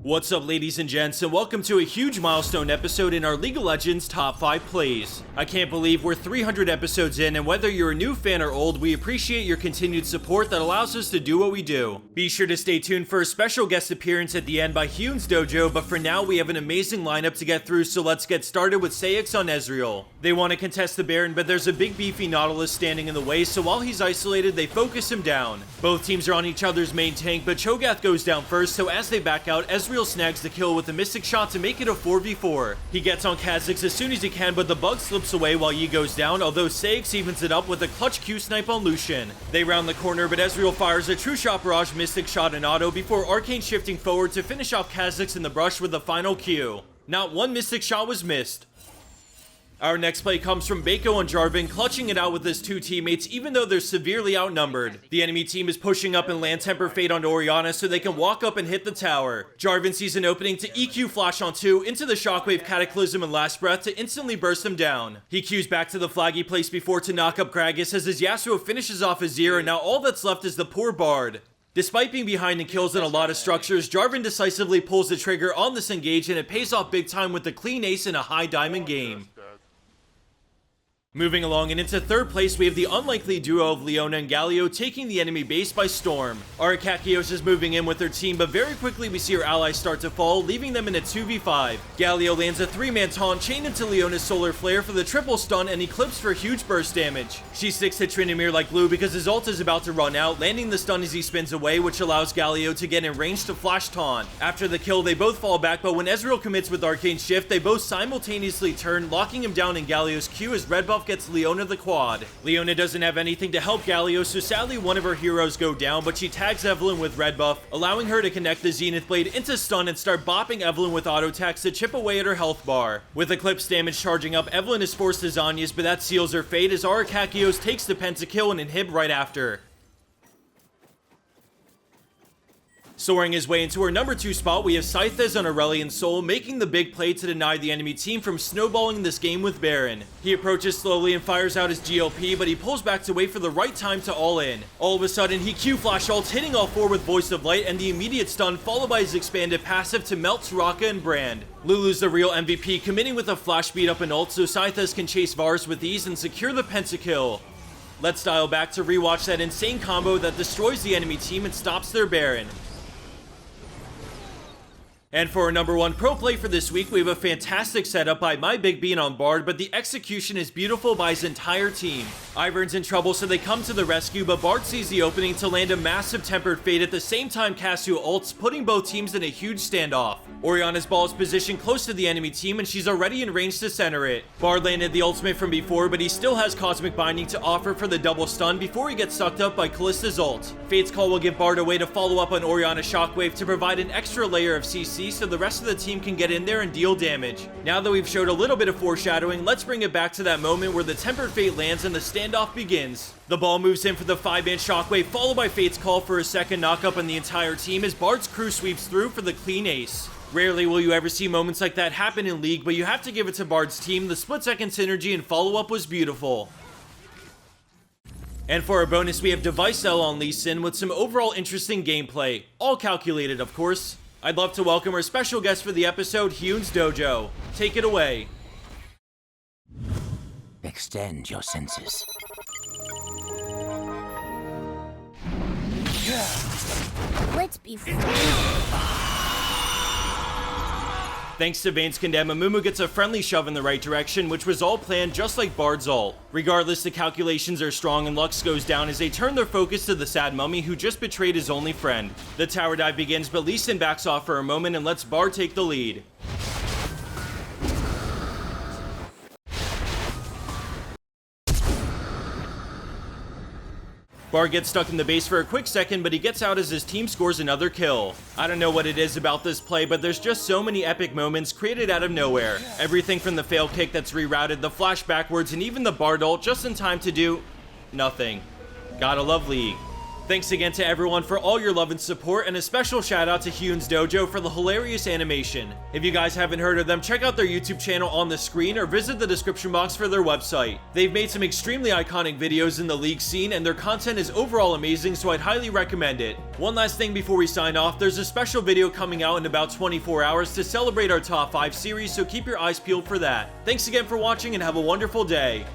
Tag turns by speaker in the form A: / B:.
A: What's up, ladies and gents, and welcome to a huge milestone episode in our League of Legends top 5 plays. I can't believe we're 300 episodes in, and whether you're a new fan or old, we appreciate your continued support that allows us to do what we do. Be sure to stay tuned for a special guest appearance at the end by Hyun's Dojo, but for now we have an amazing lineup to get through, so let's get started with Saïx on Ezreal. They want to contest the Baron, but there's a big beefy Nautilus standing in the way, so while he's isolated, they focus him down. Both teams are on each other's main tank, but Cho'Gath goes down first, so as they back out, Ezreal snags the kill with a Mystic Shot to make it a 4v4. He gets on Kha'Zix as soon as he can, but the bug slips away while Yi goes down, although Saïx evens it up with a clutch Q snipe on Lucian. They round the corner, but Ezreal fires a True Shot Barrage, Mystic Shot, and auto before Arcane shifting forward to finish off Kha'Zix in the brush with the final Q. Not one Mystic Shot was missed. Our next play comes from Baèkho and Jarvan, clutching it out with his two teammates even though they're severely outnumbered. The enemy team is pushing up and land Temper Fate onto Orianna so they can walk up and hit the tower. Jarvan sees an opening to EQ Flash on 2 into the Shockwave Cataclysm and Last Breath to instantly burst him down. He Qs back to the flag he placed before to knock up Gragas as his Yasuo finishes off Azir, and now all that's left is the poor Bard. Despite being behind in kills in a lot of structures, Jarvan decisively pulls the trigger on this engage, and it pays off big time with the clean ace in a high diamond game. Moving along, and into third place, we have the unlikely duo of Leona and Galio taking the enemy base by storm. Arikakios is moving in with their team, but very quickly we see her allies start to fall, leaving them in a 2v5. Galio lands a 3-man taunt chained into Leona's solar flare for the triple stun and Eclipse for huge burst damage. She sticks to Tryndamere like glue because his ult is about to run out, landing the stun as he spins away, which allows Galio to get in range to flash taunt. After the kill, they both fall back, but when Ezreal commits with Arcane Shift, they both simultaneously turn, locking him down in Galio's Q as red buff gets Leona the quad. Leona doesn't have anything to help Galio, so sadly one of her heroes go down, but she tags Evelynn with red buff, allowing her to connect the Zenith Blade into stun and start bopping Evelynn with auto attacks to chip away at her health bar. With Eclipse damage charging up, Evelynn is forced to Zhonya's, but that seals her fate as arikakios takes the pentakill and inhib right after. Soaring his way into our number 2 spot, we have Sythez on Aurelion Sol, making the big play to deny the enemy team from snowballing this game with Baron. He approaches slowly and fires out his GLP, but he pulls back to wait for the right time to all in. All of a sudden, he Q-flash ults, hitting all 4 with Voice of Light and the immediate stun, followed by his expanded passive to melt Soraka and Brand. Lulu's the real MVP, committing with a flash beat up and ult so Sythez can chase Varus with ease and secure the pentakill. Let's dial back to rewatch that insane combo that destroys the enemy team and stops their Baron. And for our number 1 pro play for this week, we have a fantastic setup by my bigbean on Bard, but the execution is beautiful by his entire team. Ivern's in trouble, so they come to the rescue, but Bard sees the opening to land a massive Tempered Fate at the same time Cassio ults, putting both teams in a huge standoff. Orianna's ball is positioned close to the enemy team, and she's already in range to center it. Bard landed the ultimate from before, but he still has Cosmic Binding to offer for the double stun before he gets sucked up by Kallista's ult. Fate's Call will give Bard a way to follow up on Orianna's Shockwave to provide an extra layer of CC so the rest of the team can get in there and deal damage. Now that we've showed a little bit of foreshadowing, let's bring it back to that moment where the Tempered Fate lands and the standoff begins. The ball moves in for the 5-man Shockwave, followed by Fate's Call for a second knockup on the entire team as Bard's crew sweeps through for the clean ace. Rarely will you ever see moments like that happen in League, but you have to give it to Bard's team. The split-second synergy and follow-up was beautiful. And for our bonus, we have Device L on Lee Sin with some overall interesting gameplay. All calculated, of course. I'd love to welcome our special guest for the episode, Hyun's Dojo. Take it away.
B: Extend your senses.
C: Let's be friends.
A: Thanks to Vayne's Condemn, Amumu gets a friendly shove in the right direction, which was all planned just like Bard's ult. Regardless, the calculations are strong and Lux goes down as they turn their focus to the sad mummy who just betrayed his only friend. The tower dive begins, but Lee Sin backs off for a moment and lets Bard take the lead. Bard gets stuck in the base for a quick second, but he gets out as his team scores another kill. I don't know what it is about this play, but there's just so many epic moments created out of nowhere. Everything from the fail kick that's rerouted, the flash backwards, and even the Bard ult just in time to do nothing. Gotta love League. Thanks again to everyone for all your love and support, and a special shout out to Hyun's Dojo for the hilarious animation. If you guys haven't heard of them, check out their YouTube channel on the screen or visit the description box for their website. They've made some extremely iconic videos in the league scene, and their content is overall amazing, so I'd highly recommend it. One last thing before we sign off, there's a special video coming out in about 24 hours to celebrate our top 5 series, so keep your eyes peeled for that. Thanks again for watching and have a wonderful day.